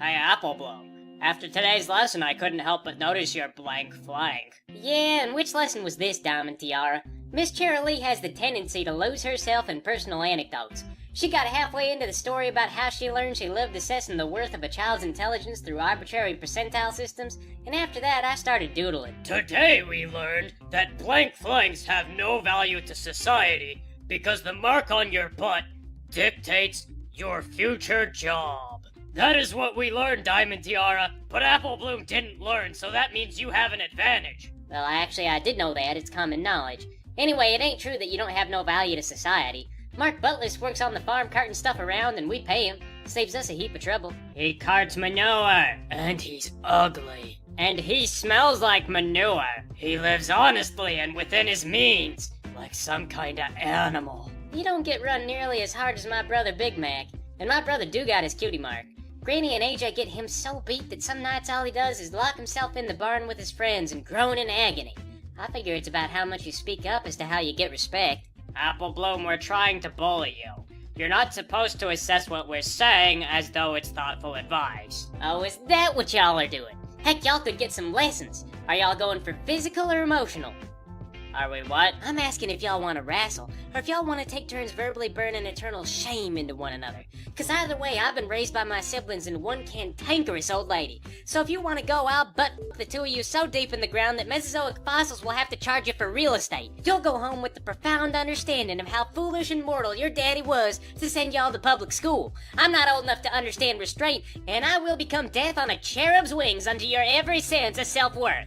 Hey, Applebloom. After today's lesson, I couldn't help but notice your blank flank. Yeah, and which lesson was this, Diamond Tiara? Miss Cheerilee has the tendency to lose herself in personal anecdotes. She got halfway into the story about how she learned she lived assessing the worth of a child's intelligence through arbitrary percentile systems, and after that I started doodling. Today we learned that blank flanks have no value to society because the mark on your butt dictates your future job. That is what we learned, Diamond Tiara, but Applebloom didn't learn, so that means you have an advantage. Well, actually, I did know that. It's common knowledge. Anyway, it ain't true that you don't have no value to society. Mark Butlis works on the farm carting stuff around, and we pay him. Saves us a heap of trouble. He carts manure, and he's ugly. And he smells like manure. He lives honestly and within his means, like some kind of animal. He don't get run nearly as hard as my brother Big Mac, and my brother do got his cutie mark. Granny and AJ get him so beat that some nights all he does is lock himself in the barn with his friends and groan in agony. I figure it's about how much you speak up as to how you get respect. Applebloom, we're trying to bully you. You're not supposed to assess what we're saying as though it's thoughtful advice. Oh, is that what y'all are doing? Heck, y'all could get some lessons. Are y'all going for physical or emotional? Are we what? I'm asking if y'all want to wrestle, or if y'all want to take turns verbally burning eternal shame into one another. Cause either way, I've been raised by my siblings and one cantankerous old lady. So if you want to go, I'll butt the two of you so deep in the ground that Mesozoic fossils will have to charge you for real estate. You'll go home with the profound understanding of how foolish and mortal your daddy was to send y'all to public school. I'm not old enough to understand restraint, and I will become death on a cherub's wings unto your every sense of self-worth.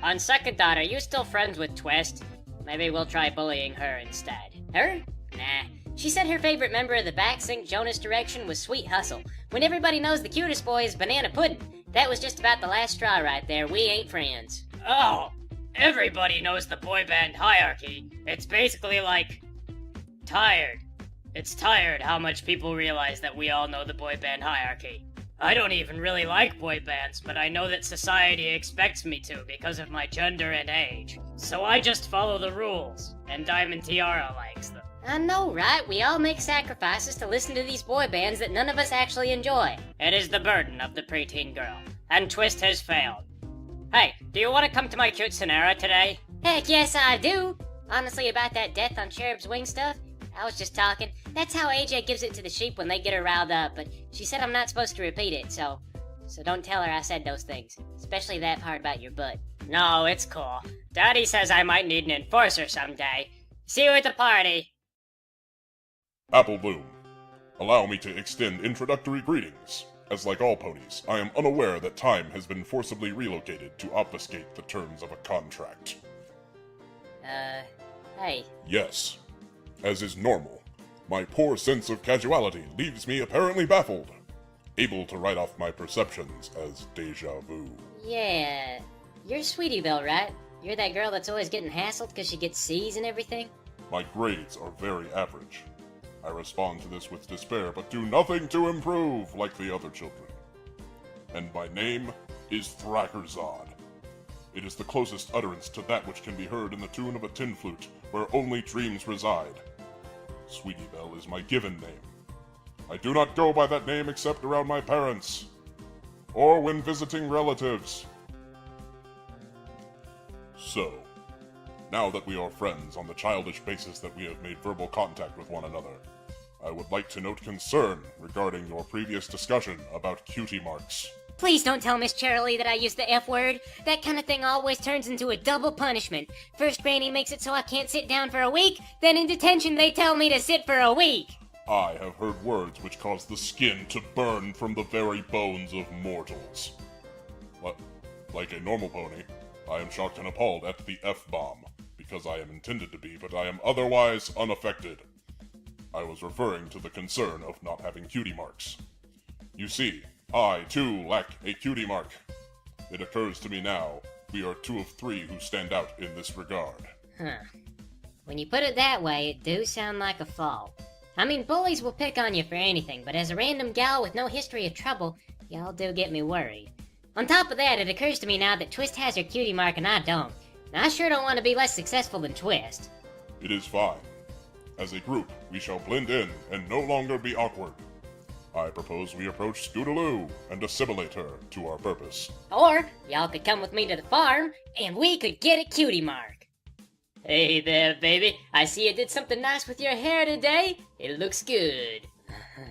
On second thought, are you still friends with Twist? Maybe we'll try bullying her instead. Her? Nah. She said her favorite member of the back sink Jonas direction was Sweet Hustle, when everybody knows the cutest boy is Banana Puddin'. That was just about the last straw right there. We ain't friends. Oh, everybody knows the boy band hierarchy. It's basically like... tired. It's tired how much people realize that we all know the boy band hierarchy. I don't even really like boy bands, but I know that society expects me to because of my gender and age. So I just follow the rules, and Diamond Tiara likes them. I know, right? We all make sacrifices to listen to these boy bands that none of us actually enjoy. It is the burden of the preteen girl, and Twist has failed. Hey, do you want to come to my cute Sonera today? Heck yes, I do! Honestly, about that death on cherub's wing stuff, I was just talking. That's how AJ gives it to the sheep when they get her riled up, but she said I'm not supposed to repeat it, so don't tell her I said those things. Especially that part about your butt. No, it's cool. Daddy says I might need an enforcer someday. See you at the party! Applebloom, allow me to extend introductory greetings. As like all ponies, I am unaware that time has been forcibly relocated to obfuscate the terms of a contract. Hey. Yes. As is normal, my poor sense of casuality leaves me apparently baffled, able to write off my perceptions as deja vu. Yeah, you're Sweetie Belle, right? You're that girl that's always getting hassled because she gets C's and everything? My grades are very average. I respond to this with despair, but do nothing to improve like the other children. And my name is Thrakkerzod. It is the closest utterance to that which can be heard in the tune of a tin flute, where only dreams reside. Sweetie Belle is my given name. I do not go by that name except around my parents, or when visiting relatives. So, now that we are friends on the childish basis that we have made verbal contact with one another, I would like to note concern regarding your previous discussion about cutie marks. Please don't tell Miss Cheerilee that I used the F word. That kind of thing always turns into a double punishment. First, Granny makes it so I can't sit down for a week, then in detention they tell me to sit for a week. I have heard words which cause the skin to burn from the very bones of mortals. Like a normal pony, I am shocked and appalled at the F-bomb, because I am intended to be, but I am otherwise unaffected. I was referring to the concern of not having cutie marks. You see, I, too, lack a cutie mark. It occurs to me now, we are 2 of 3 who stand out in this regard. Huh. When you put it that way, it do sound like a fault. I mean, bullies will pick on you for anything, but as a random gal with no history of trouble, y'all do get me worried. On top of that, it occurs to me now that Twist has her cutie mark and I don't. And I sure don't want to be less successful than Twist. It is fine. As a group, we shall blend in and no longer be awkward. I propose we approach Scootaloo and assimilate her to our purpose. Or, y'all could come with me to the farm, and we could get a cutie mark. Hey there, baby. I see you did something nice with your hair today. It looks good.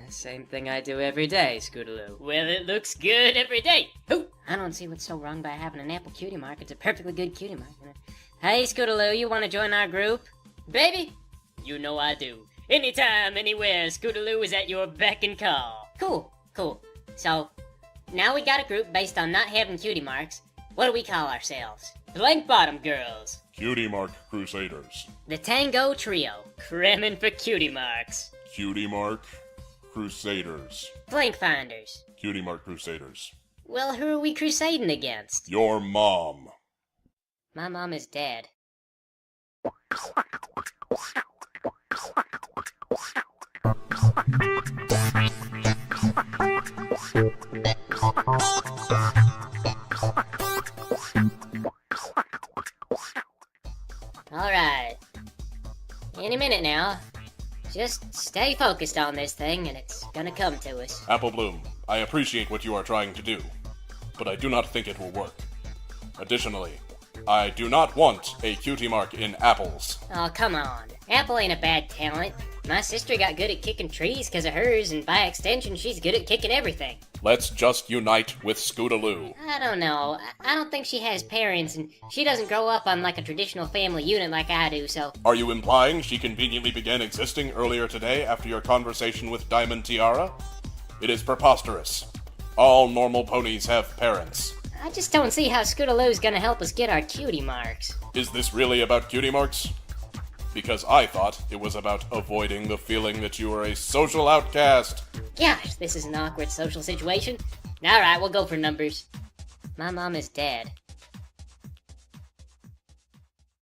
Same thing I do every day, Scootaloo. Well, it looks good every day. Hoo! I don't see what's so wrong by having an apple cutie mark. It's a perfectly good cutie mark. Hey, Scootaloo, you want to join our group? Baby, you know I do. Anytime, anywhere, Scootaloo is at your beck and call. Cool. So, now we got a group based on not having cutie marks. What do we call ourselves? Blank Bottom Girls. Cutie Mark Crusaders. The Tango Trio. Cramming for cutie marks. Cutie Mark Crusaders. Blank Finders. Cutie Mark Crusaders. Well, who are we crusading against? Your mom. My mom is dead. Alright. Any minute now. Just stay focused on this thing and it's gonna come to us. Apple Bloom, I appreciate what you are trying to do, but I do not think it will work. Additionally, I do not want a cutie mark in apples. Oh, come on. Apple ain't a bad talent. My sister got good at kicking trees because of hers, and by extension, she's good at kicking everything. Let's just unite with Scootaloo. I don't know. I don't think she has parents, and she doesn't grow up on like a traditional family unit like I do, so... Are you implying she conveniently began existing earlier today after your conversation with Diamond Tiara? It is preposterous. All normal ponies have parents. I just don't see how Scootaloo's gonna help us get our cutie marks. Is this really about cutie marks? Because I thought it was about avoiding the feeling that you were a social outcast. Gosh, this is an awkward social situation. Alright, we'll go for numbers. My mom is dead.